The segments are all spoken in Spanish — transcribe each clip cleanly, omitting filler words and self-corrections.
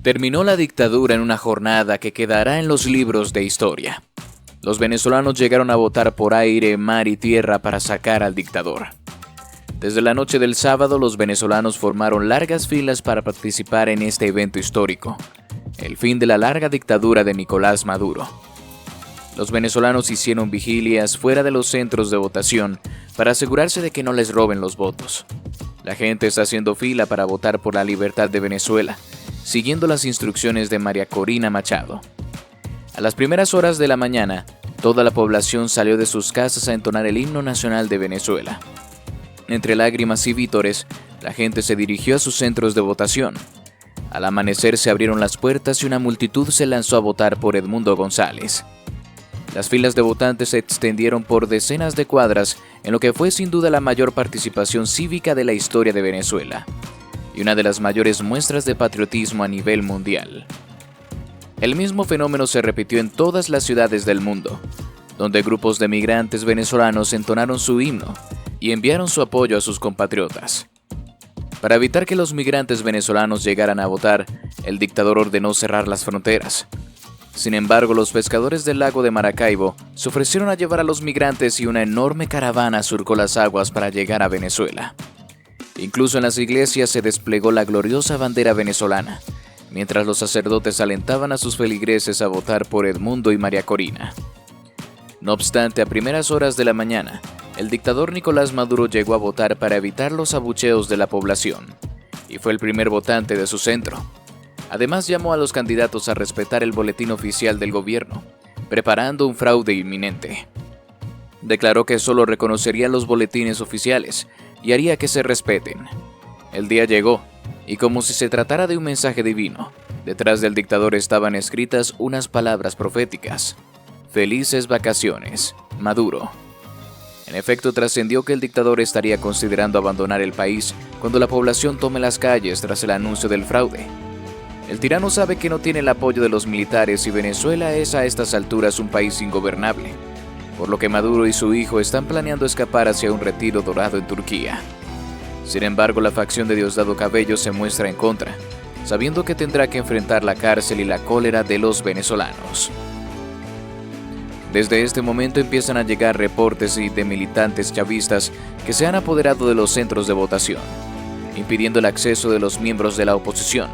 Terminó la dictadura en una jornada que quedará en los libros de historia. Los venezolanos llegaron a votar por aire, mar y tierra para sacar al dictador. Desde la noche del sábado, los venezolanos formaron largas filas para participar en este evento histórico, el fin de la larga dictadura de Nicolás Maduro. Los venezolanos hicieron vigilias fuera de los centros de votación para asegurarse de que no les roben los votos. La gente está haciendo fila para votar por la libertad de Venezuela, siguiendo las instrucciones de María Corina Machado. A las primeras horas de la mañana, toda la población salió de sus casas a entonar el himno nacional de Venezuela. Entre lágrimas y vítores, la gente se dirigió a sus centros de votación. Al amanecer se abrieron las puertas y una multitud se lanzó a votar por Edmundo González. Las filas de votantes se extendieron por decenas de cuadras en lo que fue sin duda la mayor participación cívica de la historia de Venezuela y una de las mayores muestras de patriotismo a nivel mundial. El mismo fenómeno se repitió en todas las ciudades del mundo, donde grupos de migrantes venezolanos entonaron su himno y enviaron su apoyo a sus compatriotas. Para evitar que los migrantes venezolanos llegaran a votar, el dictador ordenó cerrar las fronteras. Sin embargo, los pescadores del lago de Maracaibo se ofrecieron a llevar a los migrantes y una enorme caravana surcó las aguas para llegar a Venezuela. Incluso en las iglesias se desplegó la gloriosa bandera venezolana, mientras los sacerdotes alentaban a sus feligreses a votar por Edmundo y María Corina. No obstante, a primeras horas de la mañana, el dictador Nicolás Maduro llegó a votar para evitar los abucheos de la población, y fue el primer votante de su centro. Además, llamó a los candidatos a respetar el boletín oficial del gobierno, preparando un fraude inminente. Declaró que solo reconocería los boletines oficiales y haría que se respeten. El día llegó, y como si se tratara de un mensaje divino, detrás del dictador estaban escritas unas palabras proféticas: «Felices vacaciones, Maduro». En efecto, trascendió que el dictador estaría considerando abandonar el país cuando la población tome las calles tras el anuncio del fraude. El tirano sabe que no tiene el apoyo de los militares y Venezuela es a estas alturas un país ingobernable, por lo que Maduro y su hijo están planeando escapar hacia un retiro dorado en Turquía. Sin embargo, la facción de Diosdado Cabello se muestra en contra, sabiendo que tendrá que enfrentar la cárcel y la cólera de los venezolanos. Desde este momento empiezan a llegar reportes de militantes chavistas que se han apoderado de los centros de votación, impidiendo el acceso de los miembros de la oposición.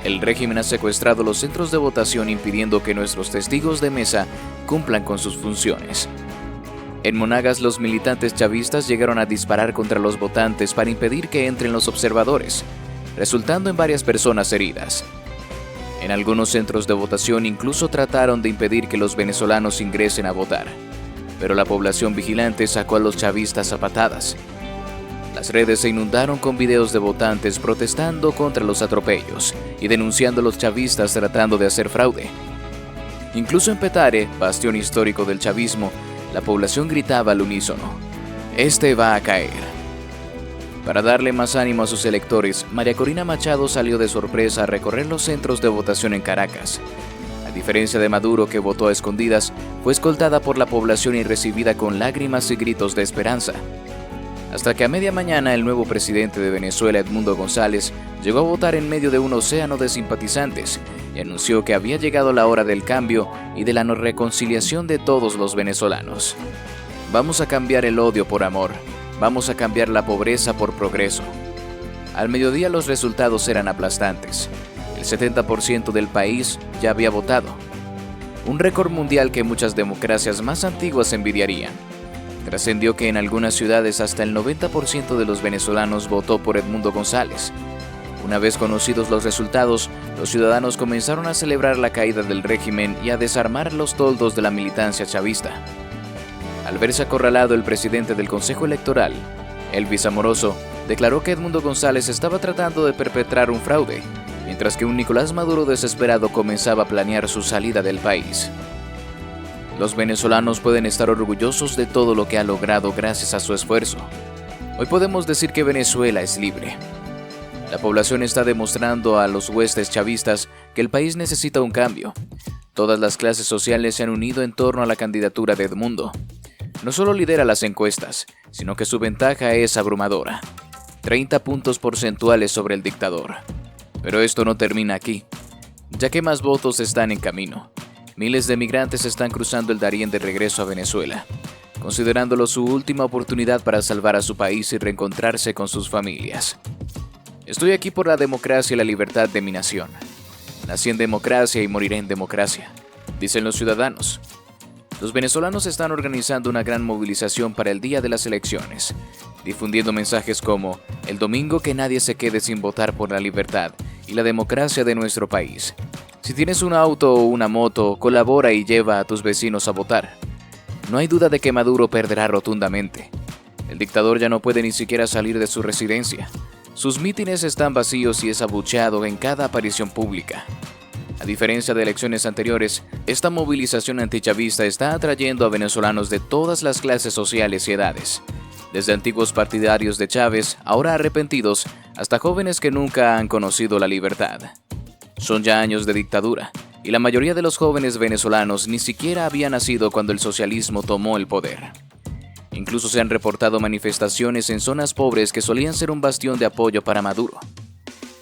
El régimen ha secuestrado los centros de votación impidiendo que nuestros testigos de mesa cumplan con sus funciones. En Monagas, los militantes chavistas llegaron a disparar contra los votantes para impedir que entren los observadores, resultando en varias personas heridas. En algunos centros de votación incluso trataron de impedir que los venezolanos ingresen a votar, pero la población vigilante sacó a los chavistas a patadas. Las redes se inundaron con videos de votantes protestando contra los atropellos y denunciando a los chavistas tratando de hacer fraude. Incluso en Petare, bastión histórico del chavismo, la población gritaba al unísono: «Este va a caer». Para darle más ánimo a sus electores, María Corina Machado salió de sorpresa a recorrer los centros de votación en Caracas. A diferencia de Maduro, que votó a escondidas, fue escoltada por la población y recibida con lágrimas y gritos de esperanza. Hasta que a media mañana el nuevo presidente de Venezuela, Edmundo González, llegó a votar en medio de un océano de simpatizantes y anunció que había llegado la hora del cambio y de la reconciliación de todos los venezolanos. Vamos a cambiar el odio por amor, vamos a cambiar la pobreza por progreso. Al mediodía los resultados eran aplastantes. El 70% del país ya había votado, un récord mundial que muchas democracias más antiguas envidiarían. Trascendió que en algunas ciudades hasta el 90% de los venezolanos votó por Edmundo González. Una vez conocidos los resultados, los ciudadanos comenzaron a celebrar la caída del régimen y a desarmar los toldos de la militancia chavista. Al verse acorralado, el presidente del Consejo Electoral, Elvis Amoroso, declaró que Edmundo González estaba tratando de perpetrar un fraude, mientras que un Nicolás Maduro desesperado comenzaba a planear su salida del país. Los venezolanos pueden estar orgullosos de todo lo que ha logrado gracias a su esfuerzo. Hoy podemos decir que Venezuela es libre. La población está demostrando a los huestes chavistas que el país necesita un cambio. Todas las clases sociales se han unido en torno a la candidatura de Edmundo. No solo lidera las encuestas, sino que su ventaja es abrumadora: 30 puntos porcentuales sobre el dictador. Pero esto no termina aquí. ya que más votos están en camino. Miles de migrantes están cruzando el Darién de regreso a Venezuela, considerándolo su última oportunidad para salvar a su país y reencontrarse con sus familias. Estoy aquí por la democracia y la libertad de mi nación. Nací en democracia y moriré en democracia, dicen los ciudadanos. Los venezolanos están organizando una gran movilización para el día de las elecciones, difundiendo mensajes como el domingo que nadie se quede sin votar por la libertad y la democracia de nuestro país. Si tienes un auto o una moto, colabora y lleva a tus vecinos a votar. No hay duda de que Maduro perderá rotundamente. El dictador ya no puede ni siquiera salir de su residencia. Sus mítines están vacíos y es abucheado en cada aparición pública. A diferencia de elecciones anteriores, esta movilización antichavista está atrayendo a venezolanos de todas las clases sociales y edades, desde antiguos partidarios de Chávez, ahora arrepentidos, hasta jóvenes que nunca han conocido la libertad. Son ya años de dictadura, y la mayoría de los jóvenes venezolanos ni siquiera habían nacido cuando el socialismo tomó el poder. Incluso se han reportado manifestaciones en zonas pobres que solían ser un bastión de apoyo para Maduro.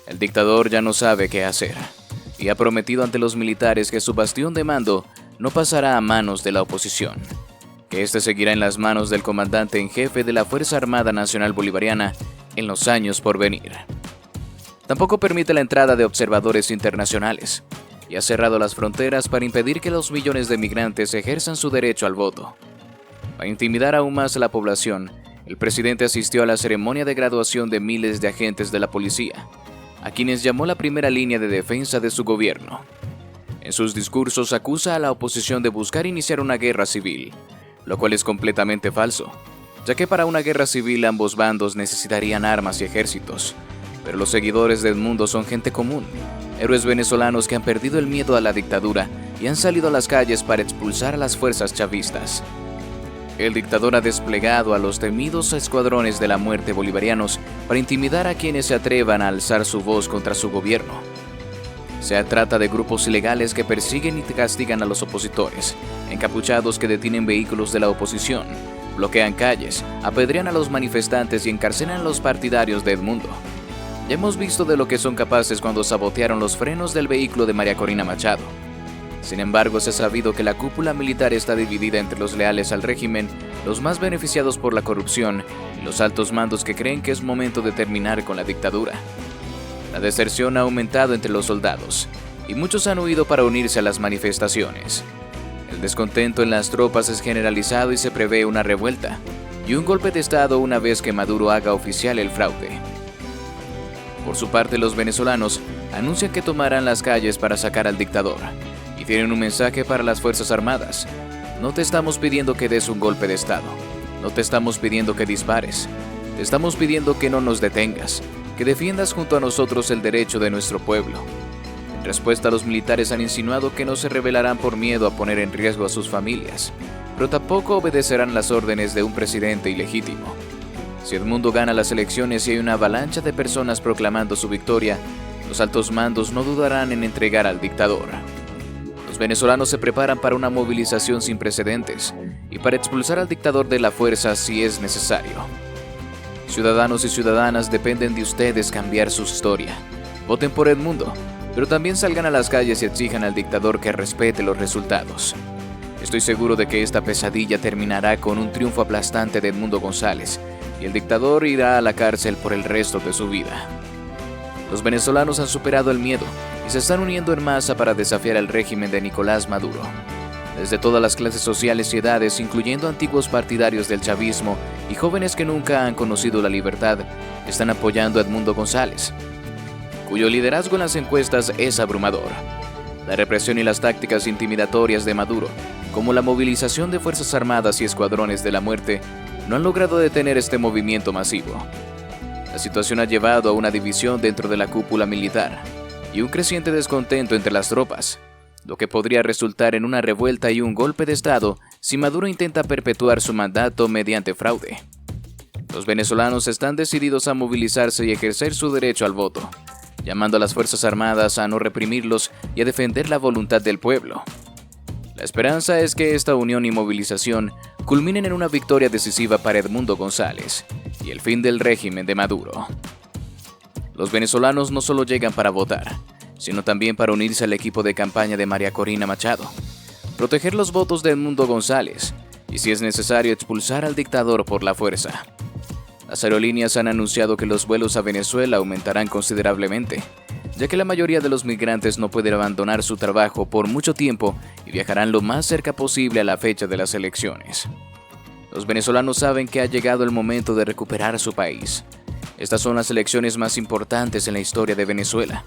El dictador ya no sabe qué hacer, y ha prometido ante los militares que su bastión de mando no pasará a manos de la oposición, que este seguirá en las manos del comandante en jefe de la Fuerza Armada Nacional Bolivariana en los años por venir. Tampoco permite la entrada de observadores internacionales, y ha cerrado las fronteras para impedir que los millones de migrantes ejerzan su derecho al voto. Para intimidar aún más a la población, el presidente asistió a la ceremonia de graduación de miles de agentes de la policía, a quienes llamó la primera línea de defensa de su gobierno. En sus discursos acusa a la oposición de buscar iniciar una guerra civil, lo cual es completamente falso, ya que para una guerra civil ambos bandos necesitarían armas y ejércitos, pero los seguidores de Edmundo son gente común, héroes venezolanos que han perdido el miedo a la dictadura y han salido a las calles para expulsar a las fuerzas chavistas. El dictador ha desplegado a los temidos escuadrones de la muerte bolivarianos para intimidar a quienes se atrevan a alzar su voz contra su gobierno. Se trata de grupos ilegales que persiguen y castigan a los opositores, encapuchados que detienen vehículos de la oposición, bloquean calles, apedrean a los manifestantes y encarcelan a los partidarios de Edmundo. Ya hemos visto de lo que son capaces cuando sabotearon los frenos del vehículo de María Corina Machado. Sin embargo, se ha sabido que la cúpula militar está dividida entre los leales al régimen, los más beneficiados por la corrupción y los altos mandos que creen que es momento de terminar con la dictadura. La deserción ha aumentado entre los soldados, y muchos han huido para unirse a las manifestaciones. El descontento en las tropas es generalizado y se prevé una revuelta, y un golpe de Estado una vez que Maduro haga oficial el fraude. Por su parte, los venezolanos anuncian que tomarán las calles para sacar al dictador, y tienen un mensaje para las Fuerzas Armadas. No te estamos pidiendo que des un golpe de Estado, no te estamos pidiendo que dispares, te estamos pidiendo que no nos detengas, que defiendas junto a nosotros el derecho de nuestro pueblo. En respuesta, los militares han insinuado que no se rebelarán por miedo a poner en riesgo a sus familias, pero tampoco obedecerán las órdenes de un presidente ilegítimo. Si Edmundo gana las elecciones y hay una avalancha de personas proclamando su victoria, los altos mandos no dudarán en entregar al dictador. Los venezolanos se preparan para una movilización sin precedentes y para expulsar al dictador de la fuerza si es necesario. Ciudadanos y ciudadanas, dependen de ustedes cambiar su historia. Voten por Edmundo, pero también salgan a las calles y exijan al dictador que respete los resultados. Estoy seguro de que esta pesadilla terminará con un triunfo aplastante de Edmundo González y el dictador irá a la cárcel por el resto de su vida. Los venezolanos han superado el miedo y se están uniendo en masa para desafiar al régimen de Nicolás Maduro. Desde todas las clases sociales y edades, incluyendo antiguos partidarios del chavismo y jóvenes que nunca han conocido la libertad, están apoyando a Edmundo González, cuyo liderazgo en las encuestas es abrumador. La represión y las tácticas intimidatorias de Maduro, como la movilización de fuerzas armadas y escuadrones de la muerte, no han logrado detener este movimiento masivo. La situación ha llevado a una división dentro de la cúpula militar y un creciente descontento entre las tropas, lo que podría resultar en una revuelta y un golpe de Estado si Maduro intenta perpetuar su mandato mediante fraude. Los venezolanos están decididos a movilizarse y ejercer su derecho al voto, llamando a las Fuerzas Armadas a no reprimirlos y a defender la voluntad del pueblo. La esperanza es que esta unión y movilización culminen en una victoria decisiva para Edmundo González y el fin del régimen de Maduro. Los venezolanos no solo llegan para votar, sino también para unirse al equipo de campaña de María Corina Machado, proteger los votos de Edmundo González y, si es necesario, expulsar al dictador por la fuerza. Las aerolíneas han anunciado que los vuelos a Venezuela aumentarán considerablemente, ya que la mayoría de los migrantes no pueden abandonar su trabajo por mucho tiempo y viajarán lo más cerca posible a la fecha de las elecciones. Los venezolanos saben que ha llegado el momento de recuperar su país. Estas son las elecciones más importantes en la historia de Venezuela,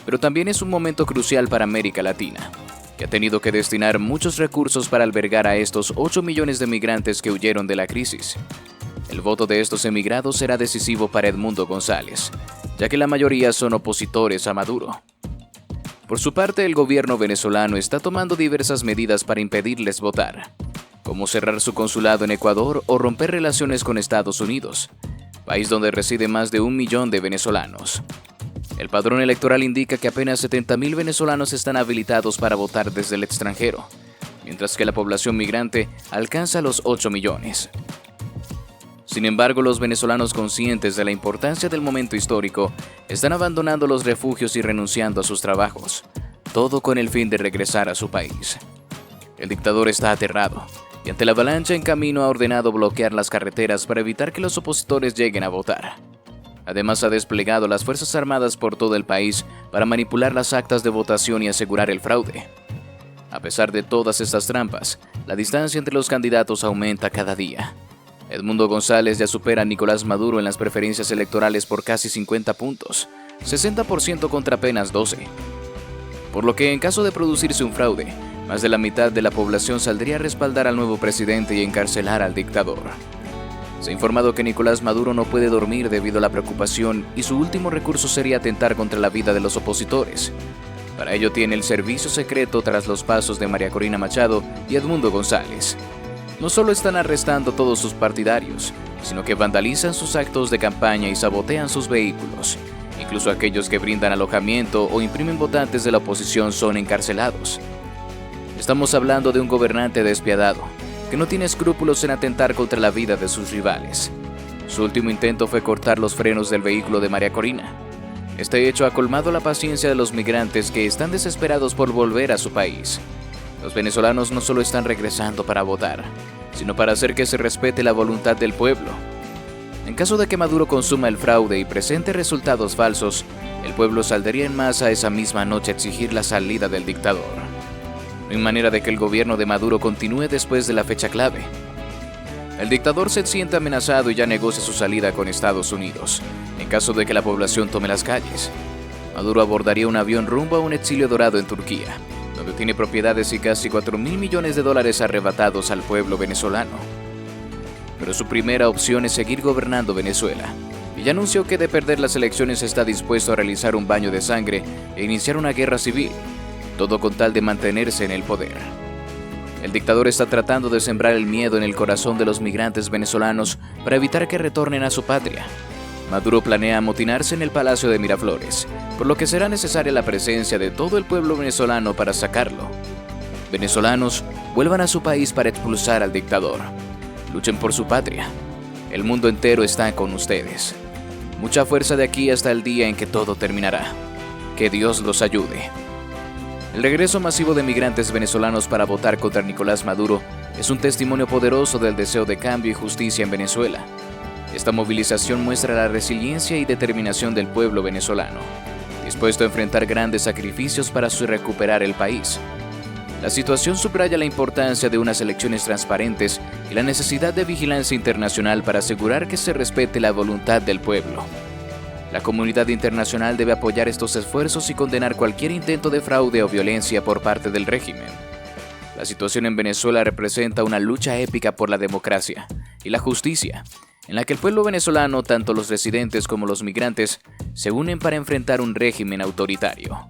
pero también es un momento crucial para América Latina, que ha tenido que destinar muchos recursos para albergar a estos 8 millones de migrantes que huyeron de la crisis. El voto de estos emigrados será decisivo para Edmundo González, ya que la mayoría son opositores a Maduro. Por su parte, el gobierno venezolano está tomando diversas medidas para impedirles votar, como cerrar su consulado en Ecuador o romper relaciones con Estados Unidos, país donde reside más de 1 millón de venezolanos. El padrón electoral indica que apenas 70.000 venezolanos están habilitados para votar desde el extranjero, mientras que la población migrante alcanza los 8 millones. Sin embargo, los venezolanos, conscientes de la importancia del momento histórico, están abandonando los refugios y renunciando a sus trabajos, todo con el fin de regresar a su país. El dictador está aterrado y, ante la avalancha en camino, ha ordenado bloquear las carreteras para evitar que los opositores lleguen a votar. Además, ha desplegado las Fuerzas Armadas por todo el país para manipular las actas de votación y asegurar el fraude. A pesar de todas estas trampas, la distancia entre los candidatos aumenta cada día. Edmundo González ya supera a Nicolás Maduro en las preferencias electorales por casi 50 puntos, 60% contra apenas 12. Por lo que, en caso de producirse un fraude, más de la mitad de la población saldría a respaldar al nuevo presidente y encarcelar al dictador. Se ha informado que Nicolás Maduro no puede dormir debido a la preocupación y su último recurso sería atentar contra la vida de los opositores. Para ello tiene el servicio secreto tras los pasos de María Corina Machado y Edmundo González. No solo están arrestando a todos sus partidarios, sino que vandalizan sus actos de campaña y sabotean sus vehículos. Incluso aquellos que brindan alojamiento o imprimen votantes de la oposición son encarcelados. Estamos hablando de un gobernante despiadado, que no tiene escrúpulos en atentar contra la vida de sus rivales. Su último intento fue cortar los frenos del vehículo de María Corina. Este hecho ha colmado la paciencia de los migrantes que están desesperados por volver a su país. Los venezolanos no solo están regresando para votar, sino para hacer que se respete la voluntad del pueblo. En caso de que Maduro consuma el fraude y presente resultados falsos, el pueblo saldría en masa esa misma noche a exigir la salida del dictador. No hay manera de que el gobierno de Maduro continúe después de la fecha clave. El dictador se siente amenazado y ya negocia su salida con Estados Unidos, en caso de que la población tome las calles. Maduro abordaría un avión rumbo a un exilio dorado en Turquía, donde tiene propiedades y casi $4.000 millones arrebatados al pueblo venezolano. Pero su primera opción es seguir gobernando Venezuela, y ya anunció que de perder las elecciones está dispuesto a realizar un baño de sangre e iniciar una guerra civil, todo con tal de mantenerse en el poder. El dictador está tratando de sembrar el miedo en el corazón de los migrantes venezolanos para evitar que retornen a su patria. Maduro planea amotinarse en el Palacio de Miraflores, por lo que será necesaria la presencia de todo el pueblo venezolano para sacarlo. Venezolanos, vuelvan a su país para expulsar al dictador. Luchen por su patria. El mundo entero está con ustedes. Mucha fuerza de aquí hasta el día en que todo terminará. Que Dios los ayude. El regreso masivo de migrantes venezolanos para votar contra Nicolás Maduro es un testimonio poderoso del deseo de cambio y justicia en Venezuela. Esta movilización muestra la resiliencia y determinación del pueblo venezolano, dispuesto a enfrentar grandes sacrificios para recuperar el país. La situación subraya la importancia de unas elecciones transparentes y la necesidad de vigilancia internacional para asegurar que se respete la voluntad del pueblo. La comunidad internacional debe apoyar estos esfuerzos y condenar cualquier intento de fraude o violencia por parte del régimen. La situación en Venezuela representa una lucha épica por la democracia y la justicia, en la que el pueblo venezolano, tanto los residentes como los migrantes, se unen para enfrentar un régimen autoritario.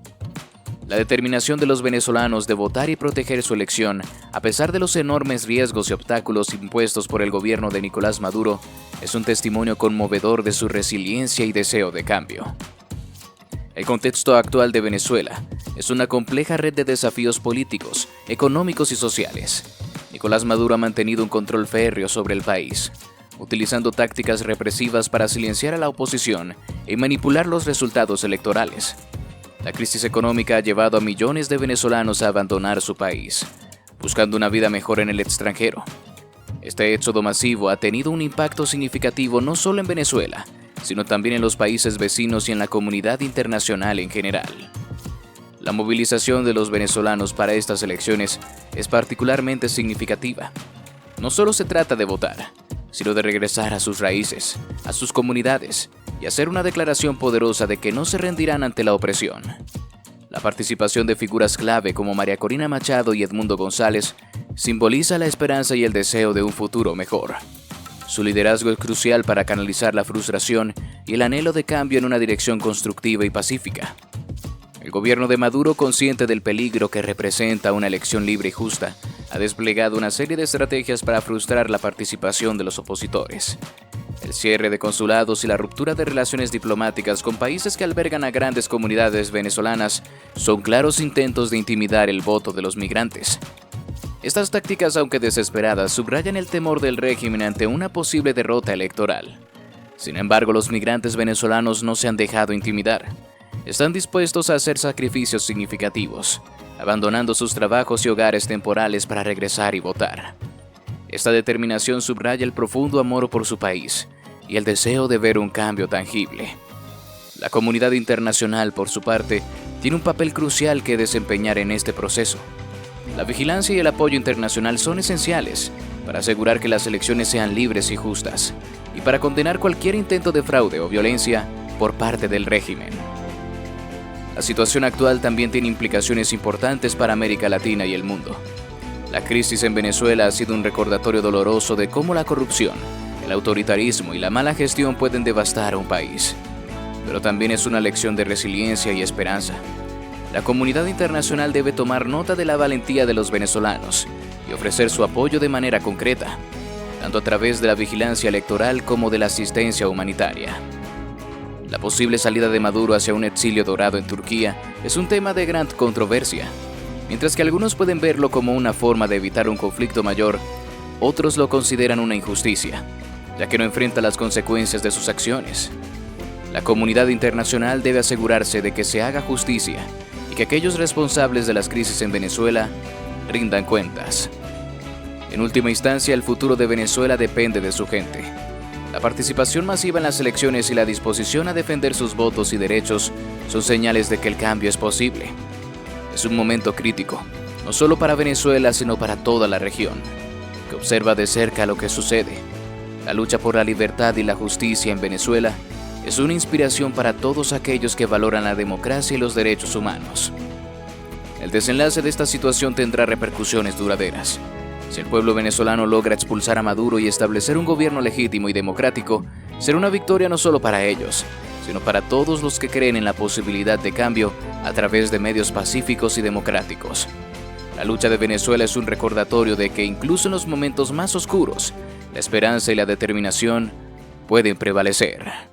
La determinación de los venezolanos de votar y proteger su elección, a pesar de los enormes riesgos y obstáculos impuestos por el gobierno de Nicolás Maduro, es un testimonio conmovedor de su resiliencia y deseo de cambio. El contexto actual de Venezuela es una compleja red de desafíos políticos, económicos y sociales. Nicolás Maduro ha mantenido un control férreo sobre el país, utilizando tácticas represivas para silenciar a la oposición y manipular los resultados electorales. La crisis económica ha llevado a millones de venezolanos a abandonar su país, buscando una vida mejor en el extranjero. Este éxodo masivo ha tenido un impacto significativo no solo en Venezuela, sino también en los países vecinos y en la comunidad internacional en general. La movilización de los venezolanos para estas elecciones es particularmente significativa. No solo se trata de votar, sino de regresar a sus raíces, a sus comunidades y hacer una declaración poderosa de que no se rendirán ante la opresión. La participación de figuras clave como María Corina Machado y Edmundo González simboliza la esperanza y el deseo de un futuro mejor. Su liderazgo es crucial para canalizar la frustración y el anhelo de cambio en una dirección constructiva y pacífica. El gobierno de Maduro, consciente del peligro que representa una elección libre y justa, ha desplegado una serie de estrategias para frustrar la participación de los opositores. El cierre de consulados y la ruptura de relaciones diplomáticas con países que albergan a grandes comunidades venezolanas son claros intentos de intimidar el voto de los migrantes. Estas tácticas, aunque desesperadas, subrayan el temor del régimen ante una posible derrota electoral. Sin embargo, los migrantes venezolanos no se han dejado intimidar. Están dispuestos a hacer sacrificios significativos, abandonando sus trabajos y hogares temporales para regresar y votar. Esta determinación subraya el profundo amor por su país y el deseo de ver un cambio tangible. La comunidad internacional, por su parte, tiene un papel crucial que desempeñar en este proceso. La vigilancia y el apoyo internacional son esenciales para asegurar que las elecciones sean libres y justas, y para condenar cualquier intento de fraude o violencia por parte del régimen. La situación actual también tiene implicaciones importantes para América Latina y el mundo. La crisis en Venezuela ha sido un recordatorio doloroso de cómo la corrupción, el autoritarismo y la mala gestión pueden devastar a un país. Pero también es una lección de resiliencia y esperanza. La comunidad internacional debe tomar nota de la valentía de los venezolanos y ofrecer su apoyo de manera concreta, tanto a través de la vigilancia electoral como de la asistencia humanitaria. La posible salida de Maduro hacia un exilio dorado en Turquía es un tema de gran controversia. Mientras que algunos pueden verlo como una forma de evitar un conflicto mayor, otros lo consideran una injusticia, ya que no enfrenta las consecuencias de sus acciones. La comunidad internacional debe asegurarse de que se haga justicia y que aquellos responsables de las crisis en Venezuela rindan cuentas. En última instancia, el futuro de Venezuela depende de su gente. La participación masiva en las elecciones y la disposición a defender sus votos y derechos son señales de que el cambio es posible. Es un momento crítico, no solo para Venezuela, sino para toda la región, que observa de cerca lo que sucede. La lucha por la libertad y la justicia en Venezuela es una inspiración para todos aquellos que valoran la democracia y los derechos humanos. El desenlace de esta situación tendrá repercusiones duraderas. Si el pueblo venezolano logra expulsar a Maduro y establecer un gobierno legítimo y democrático, será una victoria no solo para ellos, sino para todos los que creen en la posibilidad de cambio a través de medios pacíficos y democráticos. La lucha de Venezuela es un recordatorio de que incluso en los momentos más oscuros, la esperanza y la determinación pueden prevalecer.